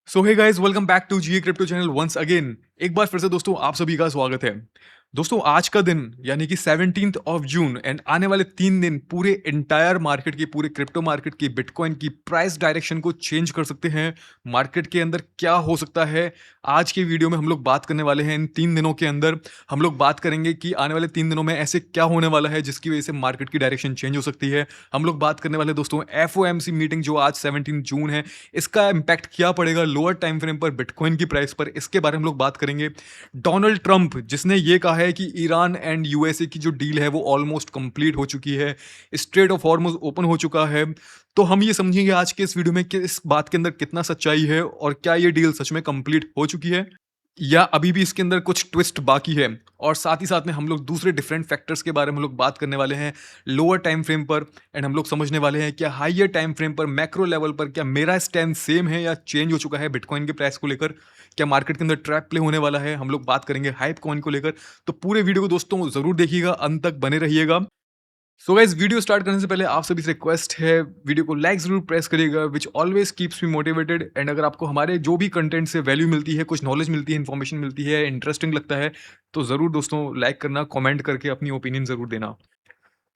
So hey guys, welcome back to GA crypto channel once again. एक बार फिर से दोस्तों आप सभी का स्वागत है। दोस्तों आज का दिन यानी कि 17th ऑफ जून एंड आने वाले 3 दिन पूरे इंटायर मार्केट की, पूरे क्रिप्टो मार्केट की, बिटकॉइन की प्राइस डायरेक्शन को चेंज कर सकते हैं। मार्केट के अंदर क्या हो सकता है, आज के वीडियो में हम लोग बात करने वाले हैं। इन 3 दिनों के अंदर हम लोग बात करेंगे कि आने वाले 3 दिनों में ऐसे क्या होने वाला है जिसकी वजह से मार्केट की डायरेक्शन चेंज हो सकती है। हम लोग बात करने वाले हैं दोस्तों एफओएमसी मीटिंग जो आज 17 जून है, इसका इम्पैक्ट क्या पड़ेगा लोअर टाइम फ्रेम पर बिटकॉइन की प्राइस पर, इसके बारे में हम लोग बात करेंगे। डोनाल्ड ट्रंप जिसने ये कहा है कि ईरान एंड यूएसए की जो डील है वो ऑलमोस्ट कंप्लीट हो चुकी है, स्ट्रेट ऑफ हॉर्मुज ओपन हो चुका है। तो हम ये समझेंगे आज के इस वीडियो में कि इस बात के अंदर कितना सच्चाई है और क्या ये डील सच में कंप्लीट हो चुकी है या अभी भी इसके अंदर कुछ ट्विस्ट बाकी है। और साथ ही साथ में हम लोग दूसरे डिफरेंट फैक्टर्स के बारे में हम लोग बात करने वाले हैं लोअर टाइम फ्रेम पर। एंड हम लोग समझने वाले हैं क्या हाइयर टाइम फ्रेम पर, मैक्रो लेवल पर क्या मेरा स्टैंड सेम है या चेंज हो चुका है बिटकॉइन के प्राइस को लेकर। क्या मार्केट के अंदर ट्रैप प्ले होने वाला है, हम लोग बात करेंगे हाइप कॉइन को लेकर। तो पूरे वीडियो को दोस्तों जरूर देखिएगा, अंत तक बने रहिएगा। सो गाइस, वीडियो स्टार्ट करने से पहले आप सभी से रिक्वेस्ट है, वीडियो को लाइक जरूर प्रेस करिएगा, which always keeps me motivated. And अगर आपको हमारे जो भी कंटेंट से वैल्यू मिलती है, कुछ नॉलेज मिलती है, इन्फॉर्मेशन मिलती है, इंटरेस्टिंग लगता है, तो ज़रूर दोस्तों लाइक करना, कमेंट करके अपनी ओपिनियन ज़रूर देना।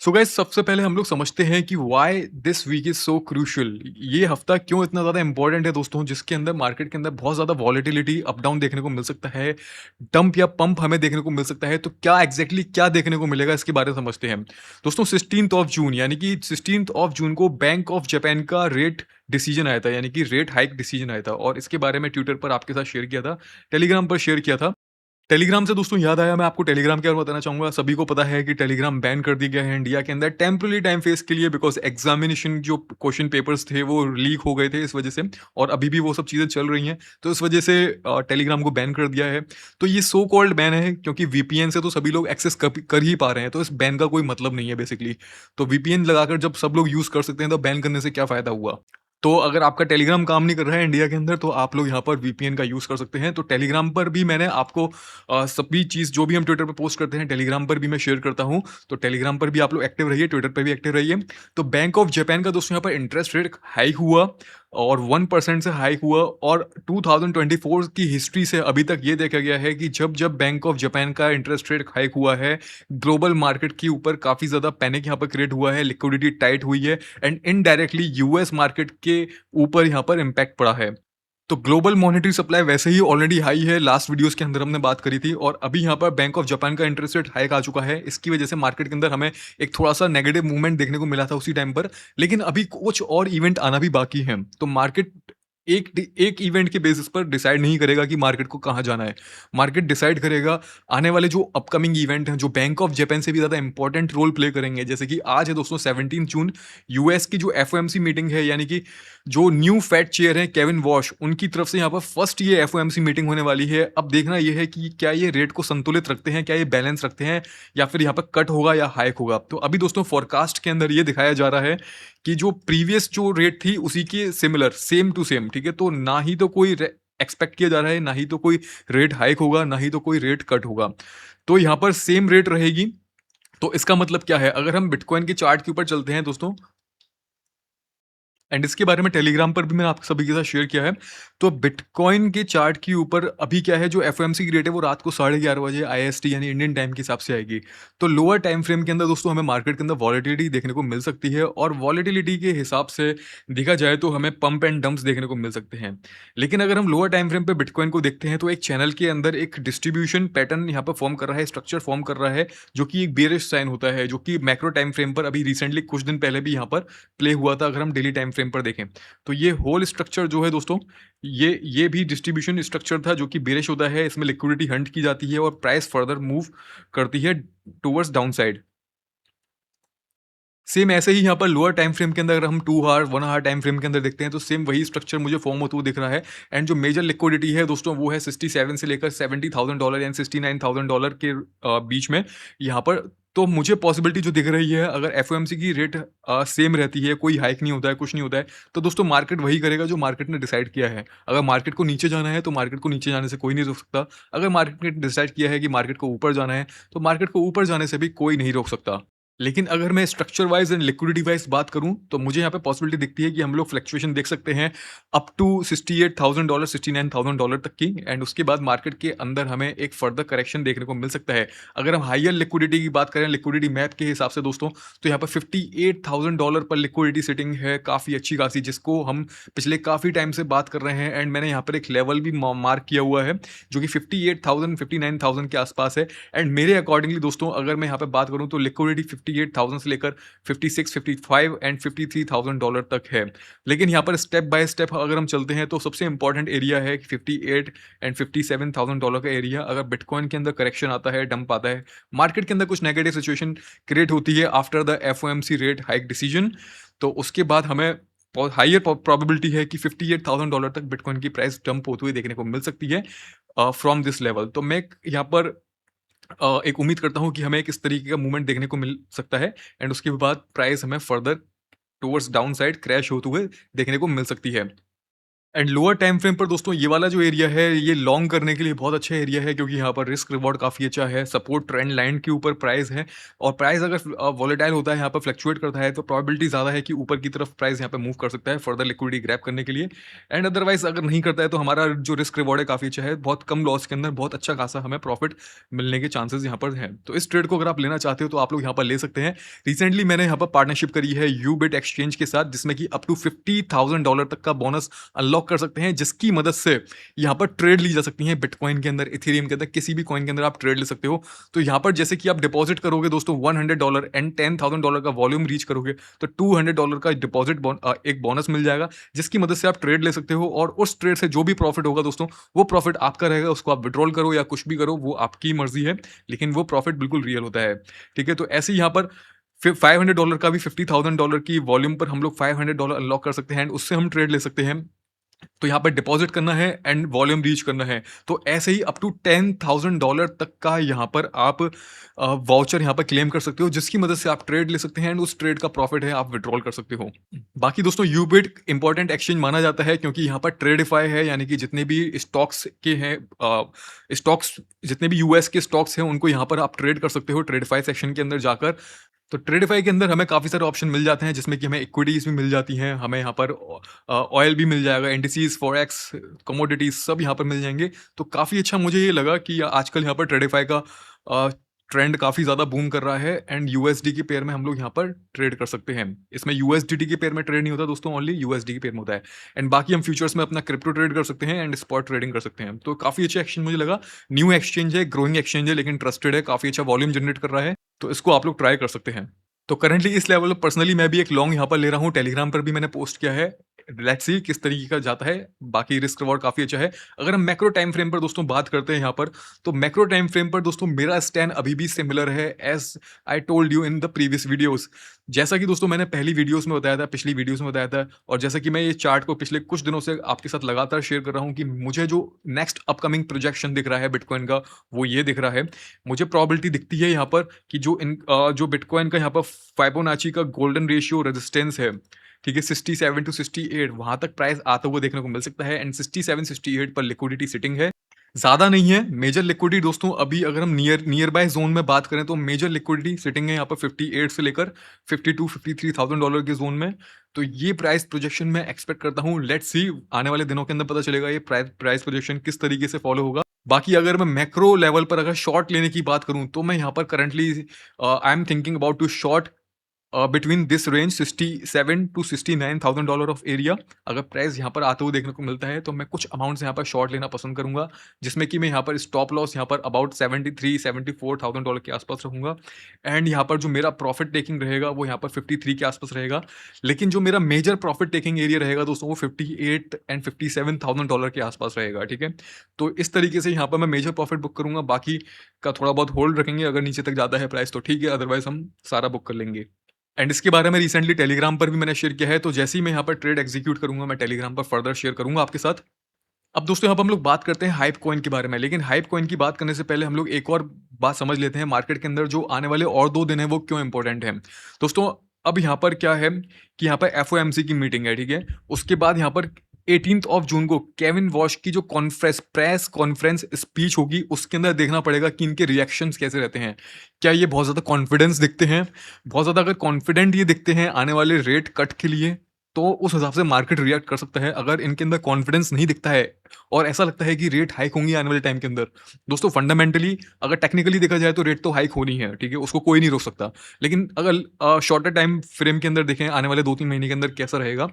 सो गाइस, सबसे पहले हम लोग समझते हैं कि why this week is so crucial. ये हफ्ता क्यों इतना ज़्यादा इंपॉर्टेंट है दोस्तों, जिसके अंदर मार्केट के अंदर बहुत ज़्यादा वॉलेटिलिटी, अप डाउन देखने को मिल सकता है, डंप या पंप हमें देखने को मिल सकता है। तो क्या एग्जैक्टली क्या देखने को मिलेगा इसके बारे में समझते हैं दोस्तों। 16th ऑफ जून यानी कि 16th ऑफ जून को बैंक ऑफ जापान का रेट डिसीजन आया था, यानी कि रेट हाइक डिसीजन आया था। और इसके बारे में ट्विटर पर आपके साथ शेयर किया था, टेलीग्राम पर शेयर किया था। टेलीग्राम से दोस्तों याद आया, मैं आपको टेलीग्राम के बारे में बताना चाहूँगा। सभी को पता है कि टेलीग्राम बैन कर दिया गया है इंडिया के अंदर टेम्पररी टाइम फेस के लिए, बिकॉज़ एग्ज़ामिनेशन जो क्वेश्चन पेपर्स थे वो लीक हो गए थे इस वजह से, और अभी भी वो सब चीज़ें चल रही हैं। तो इस वजह से टेलीग्राम को बैन कर दिया है। तो ये सो कॉल्ड बैन है क्योंकि वीपीएन से तो सभी लोग एक्सेस कर ही पा रहे हैं, तो इस बैन का कोई मतलब नहीं है बेसिकली। तो वीपीएन लगाकर जब सब लोग यूज़ कर सकते हैं तो बैन करने से क्या फ़ायदा हुआ। तो अगर आपका टेलीग्राम काम नहीं कर रहा है इंडिया के अंदर, तो आप लोग यहाँ पर वीपीएन का यूज़ कर सकते हैं। तो टेलीग्राम पर भी मैंने आपको सभी चीज़ जो भी हम ट्विटर पे पोस्ट करते हैं टेलीग्राम पर भी मैं शेयर करता हूँ। तो टेलीग्राम पर भी आप लोग एक्टिव रहिए, ट्विटर पर भी एक्टिव रहिए। तो बैंक ऑफ जापान का दोस्तों यहाँ पर इंटरेस्ट रेट हाइक हुआ और 1% से हाइक हुआ। और 2024 की हिस्ट्री से अभी तक ये देखा गया है कि जब जब बैंक ऑफ जापान का इंटरेस्ट रेट हाइक हुआ है, ग्लोबल मार्केट के ऊपर काफ़ी ज़्यादा पैनिक यहाँ पर क्रिएट हुआ है, लिक्विडिटी टाइट हुई है एंड इनडायरेक्टली यूएस मार्केट के ऊपर यहाँ पर इम्पैक्ट पड़ा है। तो ग्लोबल मॉनेटरी सप्लाई वैसे ही ऑलरेडी हाई है, लास्ट वीडियोस के अंदर हमने बात करी थी। और अभी यहाँ पर बैंक ऑफ जापान का इंटरेस्ट रेट हाइक आ चुका है, इसकी वजह से मार्केट के अंदर हमें एक थोड़ा सा नेगेटिव मूवमेंट देखने को मिला था उसी टाइम पर। लेकिन अभी कुछ और इवेंट आना भी बाकी है। तो मार्केट एक इवेंट के बेसिस पर डिसाइड नहीं करेगा कि मार्केट को कहाँ जाना है। मार्केट डिसाइड करेगा आने वाले जो अपकमिंग इवेंट हैं, जो बैंक ऑफ जापान से भी ज़्यादा इंपॉर्टेंट रोल प्ले करेंगे। जैसे कि आज है दोस्तों 17 जून, यूएस की जो एफओएमसी मीटिंग है, यानी कि जो न्यू फेड चेयर है केविन वॉश, उनकी तरफ से यहाँ पर फर्स्ट ये एफओएमसी मीटिंग होने वाली है। अब देखना यह है कि क्या ये रेट को संतुलित रखते हैं, क्या ये बैलेंस रखते हैं, या फिर यहाँ पर कट होगा या हाइक होगा। तो अभी दोस्तों फोरकास्ट के अंदर ये दिखाया जा रहा है कि जो प्रीवियस जो रेट थी उसी के सिमिलर, सेम टू सेम, ठीक है। तो ना ही तो कोई एक्सपेक्ट किया जा रहा है, ना ही तो कोई रेट हाइक होगा, ना ही तो कोई रेट कट होगा। तो यहाँ पर सेम रेट रहेगी। तो इसका मतलब क्या है, अगर हम बिटकॉइन के चार्ट के ऊपर चलते हैं दोस्तों, एंड इसके बारे में टेलीग्राम पर भी मैंने आप सभी के साथ शेयर किया है। तो बिटकॉइन के चार्ट के ऊपर अभी क्या है, जो एफओएमसी की रेट है वो रात को 11:30 बजे आईएसटी यानी इंडियन टाइम के हिसाब से आएगी। तो लोअर टाइम फ्रेम के अंदर दोस्तों हमें मार्केट के अंदर वॉलेटिलिटी देखने को मिल सकती है, और वॉलेटिलिटी के हिसाब से देखा जाए तो हमें पंप एंड डंप्स देखने को मिल सकते हैं। लेकिन अगर हम लोअर टाइम फ्रेम पे बिटकॉइन को देखते हैं तो एक चैनल के अंदर एक डिस्ट्रीब्यूशन पैटर्न यहाँ पर फॉर्म कर रहा है, स्ट्रक्चर फॉर्म कर रहा है, जो कि एक बेरिश साइन होता है, जो कि मैक्रो टाइम फ्रेम पर अभी रिसेंटली कुछ दिन पहले भी यहाँ पर प्ले हुआ था, अगर हम डेली टाइम फ्रेम पर देखें। तो ये होल स्ट्रक्चर जो है दोस्तों, ये भी डिस्ट्रीब्यूशन स्ट्रक्चर था जो कि बेरिश होता है। इसमें लिक्विडिटी हंट की जाती है और प्राइस फर्दर मूव करती है टुवर्ड्स डाउन साइड। सेम ऐसे ही यहाँ पर लोअर टाइम फ्रेम के अंदर अगर हम 2 आवर 1 आवर टाइम फ्रेम के अंदर देखते हैं तो सेम वही स्ट्रक्चर मुझे फॉर्म होते हुए दिख रहा है। एंड जो मेजर लिक्विडिटी है दोस्तों वो है 67 से लेकर $70,000 एंड $69,000 के बीच में यहाँ पर। तो मुझे पॉसिबिलिटी जो दिख रही है, अगर एफओएमसी की रेट सेम रहती है, कोई हाइक नहीं होता है, कुछ नहीं होता है, तो दोस्तों मार्केट वही करेगा जो मार्केट ने डिसाइड किया है। अगर मार्केट को नीचे जाना है तो मार्केट को नीचे जाने से कोई नहीं रोक सकता। अगर मार्केट ने डिसाइड किया है कि मार्केट को ऊपर जाना है तो मार्केट को ऊपर जाने से भी कोई नहीं रोक सकता। लेकिन अगर मैं structure wise and liquidity wise बात करूं तो मुझे यहाँ पे पॉसिबिलिटी दिखती है कि हम लोग फ्लक्चुएशन देख सकते हैं अप टू $68,000 $69,000 तक की, एंड उसके बाद मार्केट के अंदर हमें एक फर्दर करेक्शन देखने को मिल सकता है। अगर हम हायर लिक्विडिटी की बात करें लिक्विडिटी मैप के हिसाब से दोस्तों, तो यहाँ पर $58,000 पर लिक्विडिटी सिटिंग है काफ़ी अच्छी खासी, जिसको हम पिछले काफ़ी टाइम से बात कर रहे हैं, एंड मैंने यहाँ पर एक लेवल भी मार्क किया हुआ है जो कि 58,000 59,000 के आसपास है। एंड मेरे अकॉर्डिंगली दोस्तों अगर मैं यहाँ पे बात करूँ तो लिक्विडिटी 58,000 से लेकर 56, 55 एंड $53,000 तक है। लेकिन यहाँ पर स्टेप बाय स्टेप अगर हम चलते हैं तो सबसे इंपॉर्टेंट एरिया है 58 एंड $57,000 का एरिया। अगर बिटकॉइन के अंदर करेक्शन आता है, डंप आता है, मार्केट के अंदर कुछ नेगेटिव सिचुएशन क्रिएट होती है after the FOMC rate hike decision, तो उसके बाद हमें हाइयर प्रोबेबिलिटी है कि $58,000 तक बिटकॉइन की प्राइस डंप होते हुए देखने को मिल सकती है फ्रॉम दिस लेवल। तो मैं यहाँ पर एक उम्मीद करता हूँ कि हमें एक इस तरीके का मूवमेंट देखने को मिल सकता है, एंड उसके बाद प्राइस हमें further towards down side crash होते हुए देखने को मिल सकती है। एंड लोअर टाइम फ्रेम पर दोस्तों ये वाला जो एरिया है ये लॉन्ग करने के लिए बहुत अच्छा एरिया है, क्योंकि यहाँ पर रिस्क रिवॉर्ड काफ़ी अच्छा है, सपोर्ट ट्रेंड लाइन के ऊपर प्राइस है, और प्राइस अगर वॉलेटाइल होता है, यहाँ पर फ्लक्चुएट करता है, तो प्रोबेबिलिटी ज़्यादा है कि ऊपर की तरफ प्राइस यहाँ पे मूव कर सकता है फर्दर लिक्विडिटी ग्रैब करने के लिए। एंड अदरवाइज अगर नहीं करता है तो हमारा जो रिस्क रिवॉर्ड है काफ़ी अच्छा है, बहुत कम लॉस के अंदर बहुत अच्छा खासा हमें प्रॉफिट मिलने के चांसेस यहाँ पर हैं। तो इस ट्रेड को अगर आप लेना चाहते हो तो आप लोग यहाँ पर ले सकते हैं। रिसेंटली मैंने यहाँ पर पार्टनरशिप करी है यूबिट एक्सचेंज के साथ, जिसमें कि अप टू $50,000 तक का बोनस अनलॉक कर सकते हैं, जिसकी मदद से यहाँ पर ट्रेड ली जा सकती है बिटकॉइन के अंदर, इथेरियम के अंदर, किसी भी कॉइन के अंदर आप ट्रेड ले सकते हो। तो यहाँ पर जैसे कि आप डिपॉजिट करोगे दोस्तों $100 एंड $10,000 का वॉल्यूम रीच करोगे तो $200 का डिपॉजिट एक बोनस मिल जाएगा, जिसकी मदद से आप ट्रेड ले सकते हो, और उस ट्रेड से जो भी प्रॉफिट होगा दोस्तों वो प्रॉफिट आपका रहेगा, उसको आप विड्रॉल करो या कुछ भी करो वो आपकी मर्जी है, लेकिन वो प्रॉफिट बिल्कुल रियल होता है। ठीक है, तो ऐसे ही यहाँ पर फिर $500 का भी $50,000 की वॉल्यूम पर हम लोग $500 अनलॉक कर सकते हैं, एंड उससे हम ट्रेड ले सकते हैं। तो यहाँ पर डिपॉजिट करना है एंड वॉल्यूम रीच करना है, तो ऐसे ही अप टू $10,000 तक का यहाँ पर आप वाउचर यहाँ पर क्लेम कर सकते हो, जिसकी मदद से आप ट्रेड ले सकते हैं, एंड उस ट्रेड का प्रॉफिट है आप विड्रॉल कर सकते हो। बाकी दोस्तों यूबिट इंपॉर्टेंट एक्सचेंज माना जाता है, क्योंकि यहाँ पर ट्रेडिफाई है, यानी कि जितने भी स्टॉक्स के हैं स्टॉक्स, जितने भी यूएस के स्टॉक्स हैं उनको यहाँ पर आप ट्रेड कर सकते हो ट्रेडिफाई सेक्शन के अंदर जाकर। तो ट्रेडिफाई के अंदर हमें काफ़ी सारे ऑप्शन मिल जाते हैं, जिसमें कि हमें इक्विटीज़ भी मिल जाती हैं, हमें यहाँ पर ऑयल भी मिल जाएगा, इंडिसेस, फॉरेक्स, कमोडिटीज़ सब यहाँ पर मिल जाएंगे। तो काफ़ी अच्छा मुझे ये लगा कि आजकल यहाँ पर ट्रेडिफाई का ट्रेंड काफ़ी ज़्यादा बूम कर रहा है, एंड यूएसडी के पेयर में हम लोग यहाँ पर ट्रेड कर सकते हैं। इसमें यूएसडीटी के पेयर में ट्रेड नहीं होता दोस्तों, ओनली यूएसडी के पेयर में होता है, एंड बाकी हम फ्यूचर्स में अपना क्रिप्टो ट्रेड कर सकते हैं एंड स्पॉट ट्रेडिंग कर सकते हैं। तो काफ़ी अच्छा एक्सचेंज मुझे लगा, न्यू एक्सचेंज है, ग्रोइंग एक्सचेंज है, लेकिन ट्रस्टेड है, काफ़ी अच्छा वॉल्यूम जनरेट कर रहा है, तो इसको आप लोग ट्राई कर सकते हैं। तो करंटली इस लेवल पर पर्सनली मैं भी एक लॉन्ग यहाँ पर ले रहा हूँ, टेलीग्राम पर भी मैंने पोस्ट किया है। लेट्स सी किस तरीके का जाता है, बाकी रिस्क रिवॉर्ड काफ़ी अच्छा है। अगर हम मैक्रो टाइम फ्रेम पर दोस्तों बात करते हैं यहाँ पर, तो मैक्रो टाइम फ्रेम पर दोस्तों मेरा स्टैंड अभी भी सिमिलर है as I told you in the previous videos. जैसा कि दोस्तों मैंने पहली वीडियोस में बताया था, पिछली वीडियोस में बताया था, और जैसा कि मैं ये चार्ट को पिछले कुछ दिनों से आपके साथ लगातार शेयर कर रहा हूँ कि मुझे जो नेक्स्ट अपकमिंग प्रोजेक्शन दिख रहा है बिटकॉइन का, वो ये दिख रहा है। मुझे प्रॉबिलिटी दिखती है यहाँ पर कि जो बिटकॉइन का यहाँ पर फाइबोनाची का गोल्डन रेशियो रेजिस्टेंस है, ठीक है, 67 टू 68 वहां तक प्राइस आता हुआ देखने को मिल सकता है, एंड 67 68 पर लिक्विडिटी सिटिंग है, ज़्यादा नहीं है। मेजर लिक्विडिटी दोस्तों अभी अगर हम नियर बाय जोन में बात करें तो मेजर लिक्विडिटी सिटिंग है यहाँ पर 58 से लेकर 52 $53,000 के जोन में। तो ये प्राइस प्रोजेक्शन मैं एक्सपेक्ट करता हूँ, लेट्स सी आने वाले दिनों के अंदर पता चलेगा ये प्राइस प्रोजेक्शन किस तरीके से फॉलो होगा। बाकी अगर मैं मैक्रो लेवल पर अगर शॉर्ट लेने की बात करूं तो मैं यहाँ पर currently I am thinking about to short between this range 67 to $69,000 of area. अगर प्राइस यहाँ पर आते हुए देखने को मिलता है तो मैं कुछ अमाउंट्स यहाँ पर शॉर्ट लेना पसंद करूंगा, जिसमें कि मैं यहाँ पर स्टॉप लॉस यहाँ पर अबाउट 73 $74,000 के आसपास रखूंगा, एंड यहाँ पर जो मेरा प्रॉफिट टेकिंग रहेगा वो यहाँ पर 53 के आसपास रहेगा। लेकिन जो मेरा मेजर प्रॉफिट टेकिंग एरिया रहेगा दोस्तों वो 58 एंड $57,000 के आसपास रहेगा। ठीक है, तो इस तरीके से यहाँ पर मैं मेजर प्रॉफिट बुक करूंगा, बाकी का थोड़ा बहुत होल्ड रखेंगे, अगर नीचे तक जाता है प्राइस तो ठीक है, अदरवाइज हम सारा बुक कर लेंगे। एंड इसके बारे में रिसेंटली टेलीग्राम पर भी मैंने शेयर किया है, तो जैसे ही मैं यहाँ पर ट्रेड एग्जीक्यूट करूंगा मैं टेलीग्राम पर फर्दर शेयर करूंगा आपके साथ। अब दोस्तों यहाँ पर हम लोग बात करते हैं हाइप कॉइन के बारे में, लेकिन हाइप कॉइन की बात करने से पहले हम लोग एक और बात समझ लेते हैं, मार्केट के अंदर जो आने वाले और 2 दिन है वो क्यों इंपॉर्टेंट है। दोस्तों अब यहाँ पर क्या है कि यहाँ पर FOMC की मीटिंग है, ठीक है, उसके बाद यहाँ पर 18th ऑफ जून को केविन वॉश की जो प्रेस कॉन्फ्रेंस स्पीच होगी, उसके अंदर देखना पड़ेगा कि इनके रिएक्शंस कैसे रहते हैं। क्या ये बहुत ज़्यादा कॉन्फिडेंस दिखते हैं? बहुत ज़्यादा अगर कॉन्फिडेंट ये दिखते हैं आने वाले रेट कट के लिए, तो उस हिसाब से मार्केट रिएक्ट कर सकता है। अगर इनके अंदर कॉन्फिडेंस नहीं दिखता है और ऐसा लगता है कि रेट हाइक होंगी आने वाले टाइम के अंदर, दोस्तों फंडामेंटली अगर टेक्निकली देखा जाए तो रेट तो हाइक होनी है, ठीक है? उसको कोई नहीं रोक सकता। लेकिन अगर शॉर्टर टाइम फ्रेम के अंदर देखें आने वाले 2-3 महीने के अंदर कैसा रहेगा,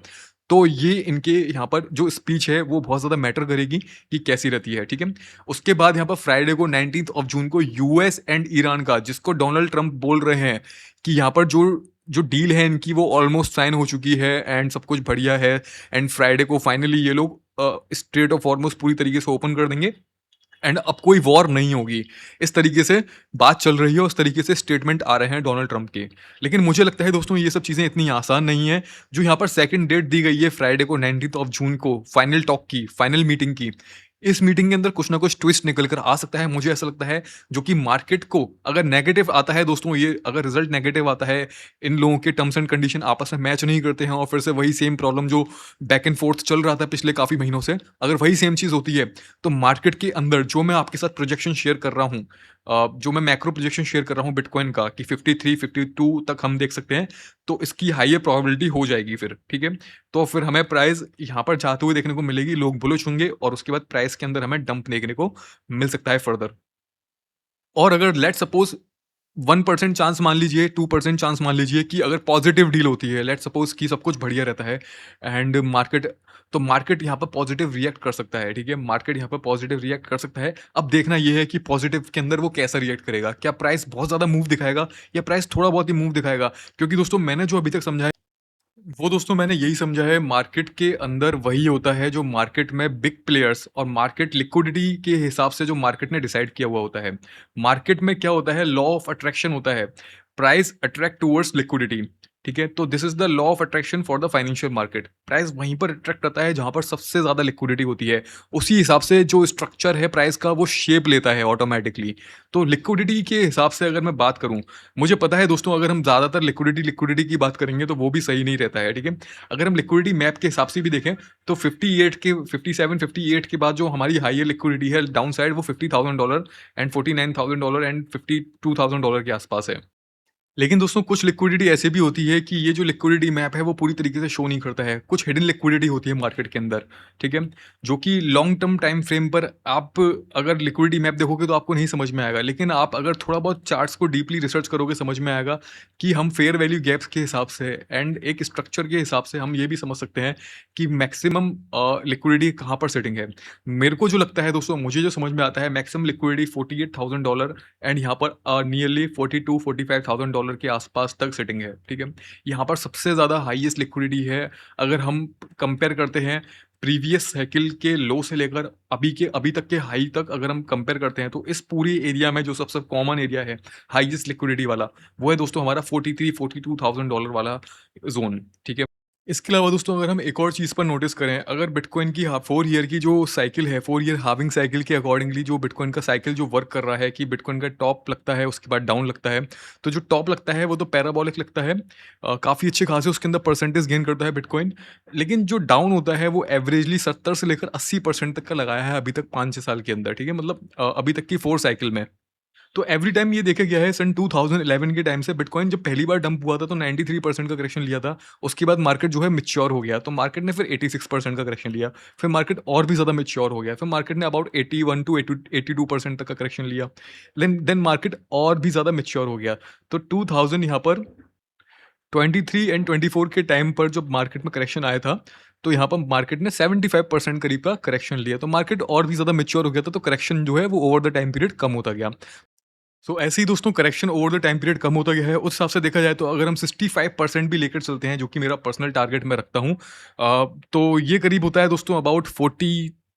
तो ये इनके यहाँ पर जो स्पीच है वो बहुत ज़्यादा मैटर करेगी कि कैसी रहती है, ठीक है? उसके बाद यहाँ पर फ्राइडे को 19th ऑफ जून को यूएस एंड ईरान का, जिसको डोनाल्ड ट्रंप बोल रहे हैं कि यहाँ पर जो जो डील है इनकी वो ऑलमोस्ट साइन हो चुकी है एंड सब कुछ बढ़िया है, एंड फ्राइडे को फाइनली ये लोग स्ट्रेट ऑफ हॉर्मुज़ पूरी तरीके से ओपन कर देंगे एंड अब कोई वॉर नहीं होगी। इस तरीके से बात चल रही है और उस तरीके से स्टेटमेंट आ रहे हैं डोनाल्ड ट्रंप के। लेकिन मुझे लगता है दोस्तों ये सब चीज़ें इतनी आसान नहीं है। जो यहाँ पर सेकंड डेट दी गई है फ्राइडे को 19th ऑफ जून को फाइनल टॉक की, फाइनल मीटिंग की, इस मीटिंग के अंदर कुछ ना कुछ ट्विस्ट निकल कर आ सकता है। मुझे ऐसा लगता है जो कि मार्केट को अगर नेगेटिव आता है दोस्तों, ये अगर रिजल्ट नेगेटिव आता है, इन लोगों के टर्म्स एंड कंडीशन आपस में मैच नहीं करते हैं और फिर से वही सेम प्रॉब्लम जो बैक एंड फोर्थ चल रहा था पिछले काफ़ी महीनों से, अगर वही सेम चीज़ होती है, तो मार्केट के अंदर जो मैं आपके साथ प्रोजेक्शन शेयर कर रहा हूँ, जो मैं मैक्रो प्रोजेक्शन शेयर कर रहा हूँ बिटकॉइन का कि 53 52 तक हम देख सकते हैं, तो इसकी हाईयर प्रोबेबिलिटी हो जाएगी फिर, ठीक है? तो फिर हमें प्राइस यहाँ पर जाते हुए देखने को मिलेगी, लोग बुलिश होंगे और उसके बाद प्राइस के अंदर हमें डंप देखने को मिल सकता है फर्दर। और अगर लेट्स सपोज 1% चांस मान लीजिए, 2% चांस मान लीजिए कि अगर पॉजिटिव डील होती है, लेट्स सपोज कि सब कुछ बढ़िया रहता है एंड मार्केट यहाँ पर पॉजिटिव रिएक्ट कर सकता है, ठीक है? मार्केट यहाँ पर पॉजिटिव रिएक्ट कर सकता है। अब देखना ये है कि पॉजिटिव के अंदर वो कैसा रिएक्ट करेगा। क्या प्राइस बहुत ज़्यादा मूव दिखाएगा या प्राइस थोड़ा बहुत ही मूव दिखाएगा? क्योंकि दोस्तों मैंने जो अभी तक समझा है, वो दोस्तों मैंने यही समझा है, मार्केट के अंदर वही होता है जो मार्केट में बिग प्लेयर्स और मार्केट लिक्विडिटी के हिसाब से जो मार्केट ने डिसाइड किया हुआ होता है। मार्केट में क्या होता है, लॉ ऑफ अट्रैक्शन होता है, प्राइस अट्रैक्ट टुवर्ड्स लिक्विडिटी, ठीक है? तो this is the law of attraction for the financial market. Price वहीं पर अट्रैक्ट करता है जहां पर सबसे ज्यादा लिक्विडिटी होती है। उसी हिसाब से जो स्ट्रक्चर है प्राइस का वो शेप लेता है ऑटोमेटिकली। तो लिक्विडिटी के हिसाब से अगर मैं बात करूं, मुझे पता है दोस्तों अगर हम ज़्यादातर लिक्विडिटी की बात करेंगे तो वो भी सही नहीं रहता है, ठीक है? अगर हम लिक्विडिटी मैप के हिसाब से भी देखें तो 58 के 57 58 के बाद जो हमारी हाईयर लिक्विडिटी है डाउन साइड, वो $50,000 एंड $49,000 एंड $52,000 के आसपास है। लेकिन दोस्तों कुछ लिक्विडिटी ऐसे भी होती है कि ये जो लिक्विडिटी मैप है वो पूरी तरीके से शो नहीं करता है। कुछ हिडन लिक्विडिटी होती है मार्केट के अंदर, ठीक है? जो कि लॉन्ग टर्म टाइम फ्रेम पर आप अगर लिक्विडिटी मैप देखोगे तो आपको नहीं समझ में आएगा। लेकिन आप अगर थोड़ा बहुत चार्ट्स को डीपली रिसर्च करोगे, समझ में आएगा कि हम फेयर वैल्यू गैप्स के हिसाब से एंड एक स्ट्रक्चर के हिसाब से हम ये भी समझ सकते हैं कि मैक्सिमम लिक्विडिटी कहाँ पर सेटिंग है। मेरे को जो लगता है दोस्तों, मुझे जो समझ में आता है, मैक्सिमम लिक्विडिटी $48,000 एंड यहाँ पर नियरली $42,000-$45,000 के आसपास तक सेटिंग है, ठीक है? यहाँ पर सबसे ज़्यादा हाईएस्ट लिक्विडिटी है। अगर हम कंपेयर करते हैं प्रीवियस साइकिल के लो से लेकर अभी तक के हाई तक, अगर हम कंपेयर करते हैं तो इस पूरी एरिया में जो सबसे कॉमन एरिया है हाईएस्ट लिक्विडिटी वाला, वो है दोस्तों हमारा 43-42,000 डॉलर वाला जोन, ठीक है? इसके अलावा दोस्तों अगर हम एक और चीज़ पर नोटिस करें, अगर बिटकॉइन की 4 ईयर की जो साइकिल है, 4 ईयर हाल्विंग साइकिल के अकॉर्डिंगली जो बिटकॉइन का साइकिल जो वर्क कर रहा है कि बिटकॉइन का टॉप लगता है उसके बाद डाउन लगता है। तो जो टॉप लगता है वो तो पैराबोलिक लगता है, काफ़ी अच्छे खासे उसके अंदर परसेंटेज गेन करता है बिटकॉइन। लेकिन जो डाउन होता है वो एवरेजली 70 से लेकर 80% तक का लगाया है अभी तक 5-6 साल के अंदर, ठीक है? मतलब अभी तक की 4 साइकिल में। तो एवरी टाइम ये देखा गया है, सन 2011 के टाइम से बिटकॉइन जब पहली बार डंप हुआ था तो 93% का करेक्शन लिया था। उसके बाद मार्केट जो है मैच्योर हो गया, तो मार्केट ने फिर 86% का करेक्शन लिया। फिर मार्केट और भी ज़्यादा मैच्योर हो गया, फिर मार्केट ने अबाउट 81 टू 82% तक का करेक्शन लिया। देन मार्केट और भी ज़्यादा मैच्योर हो गया। तो 2000 यहाँ पर 23 एंड 24 के टाइम पर जब मार्केट में करेक्शन आया था, तो यहाँ पर मार्केट ने 75% करीब का करेक्शन लिया। तो मार्केट और भी ज़्यादा मैच्योर हो गया था, तो करेक्शन जो है वो ओवर द टाइम पीरियड कम होता गया। सो ऐसे ही दोस्तों correction over the time period कम होता गया है। उस हिसाब से देखा जाए तो अगर हम 65% भी लेकर चलते हैं, जो कि मेरा पर्सनल टारगेट मैं रखता हूँ, तो ये करीब होता है दोस्तों अबाउट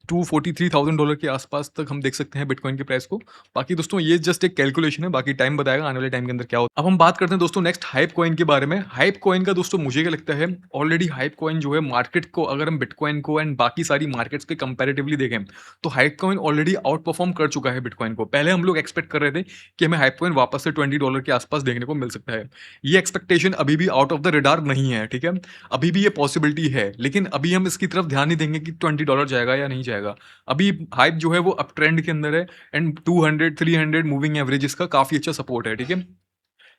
$243,000 के आसपास तक हम देख सकते हैं बिटकॉइन के प्राइस को। बाकी दोस्तों ये जस्ट एक कैलकुलेशन है, बाकी टाइम बताएगा आने वाले टाइम के अंदर क्या होता है। अब हम बात करते हैं दोस्तों नेक्स्ट हाइप कॉइन के बारे में। हाइप कॉइन का दोस्तों मुझे क्या लगता है, ऑलरेडी हाइप कॉइन जो है मार्केट को, अगर हम बिटकॉइन को एंड बाकी सारी मार्केट्स के कंपैरेटिवली देखें, तो hype coin already out perform कर चुका है बिटकॉइन को। पहले हम लोग एक्सपेक्ट कर रहे थे कि हमें हाइप कॉइन वापस से $20 के आसपास देखने को मिल सकता है। ये एक्सपेक्टेशन अभी भी आउट ऑफ द रडार नहीं है, ठीक है? अभी भी ये पॉसिबिलिटी है, लेकिन अभी हम इसकी तरफ ध्यान नहीं देंगे कि $20 जाएगा या नहीं जाएगा। अभी हाइप जो है वो अप ट्रेंड के अंदर है एंड 200 300 मूविंग एवरेज इसका काफ़ी अच्छा सपोर्ट है, ठीक है?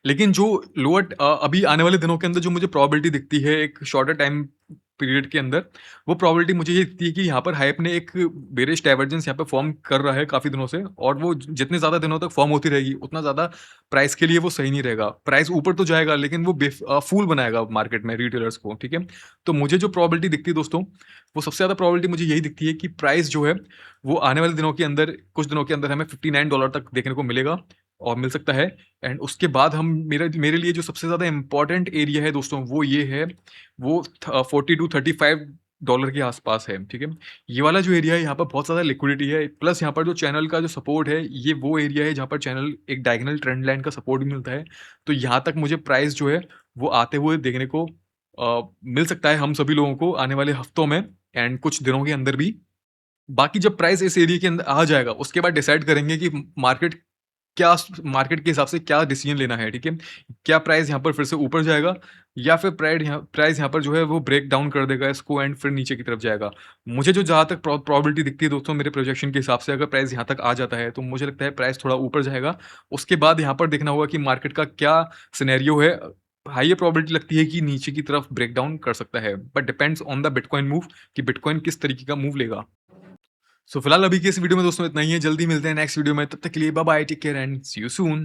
लेकिन जो अभी आने वाले दिनों के अंदर जो मुझे प्रोबेबिलिटी दिखती है एक शॉर्टर टाइम पीरियड के अंदर, वो प्रोबेबिलिटी मुझे ये दिखती है कि यहाँ पर हाइप ने एक बेरिश डाइवर्जेंस यहाँ पे फॉर्म कर रहा है काफ़ी दिनों से, और वो जितने ज़्यादा दिनों तक फॉर्म होती रहेगी, उतना ज़्यादा प्राइस के लिए वो सही नहीं रहेगा। प्राइस ऊपर तो जाएगा, लेकिन वो फूल बनाएगा मार्केट में रिटेलर्स को, ठीक है? तो मुझे जो प्रोबेबिलिटी दिखती है दोस्तों, वो सबसे ज़्यादा प्रोबेबिलिटी मुझे यही दिखती है कि प्राइस जो है, वो आने वाले दिनों के अंदर, कुछ दिनों के अंदर हमें $59 तक देखने को मिलेगा और मिल सकता है। एंड उसके बाद हम मेरा मेरे लिए जो सबसे ज़्यादा इम्पोर्टेंट एरिया है दोस्तों, वो ये है, वो 40 टू $35 के आसपास है, ठीक है? ये वाला जो एरिया है, यहाँ पर बहुत ज़्यादा लिक्विडिटी है, प्लस यहाँ पर जो चैनल का जो सपोर्ट है, ये वो एरिया है जहाँ पर चैनल एक डायगोनल ट्रेंड लाइन का सपोर्ट भी मिलता है। तो यहाँ तक मुझे प्राइस जो है, वो आते हुए देखने को मिल सकता है हम सभी लोगों को आने वाले हफ्तों में एंड कुछ दिनों के अंदर भी। बाकी जब प्राइस इस एरिया के अंदर आ जाएगा, उसके बाद डिसाइड करेंगे कि मार्केट के हिसाब से क्या डिसीजन लेना है, ठीक है? क्या प्राइस यहाँ पर फिर से ऊपर जाएगा, या फिर प्राइस यहाँ पर जो है वो ब्रेक डाउन कर देगा इसको एंड फिर नीचे की तरफ जाएगा। मुझे जो जहाँ तक प्रोबेबिलिटी दिखती है दोस्तों, मेरे प्रोजेक्शन के हिसाब से, अगर प्राइस यहाँ तक आ जाता है, तो मुझे लगता है प्राइस थोड़ा ऊपर जाएगा। उसके बाद यहाँ पर देखना होगा कि मार्केट का क्या सिनेरियो है। हाई प्रोबेबिलिटी लगती है कि नीचे की तरफ ब्रेक डाउन कर सकता है, but depends on the bitcoin move, कि बिटकॉइन किस तरीके का मूव लेगा। सो फिलहाल अभी की इस वीडियो में दोस्तों इतना ही है। जल्दी मिलते हैं नेक्स्ट वीडियो में, तब तक के लिए bye bye, take care and see you soon.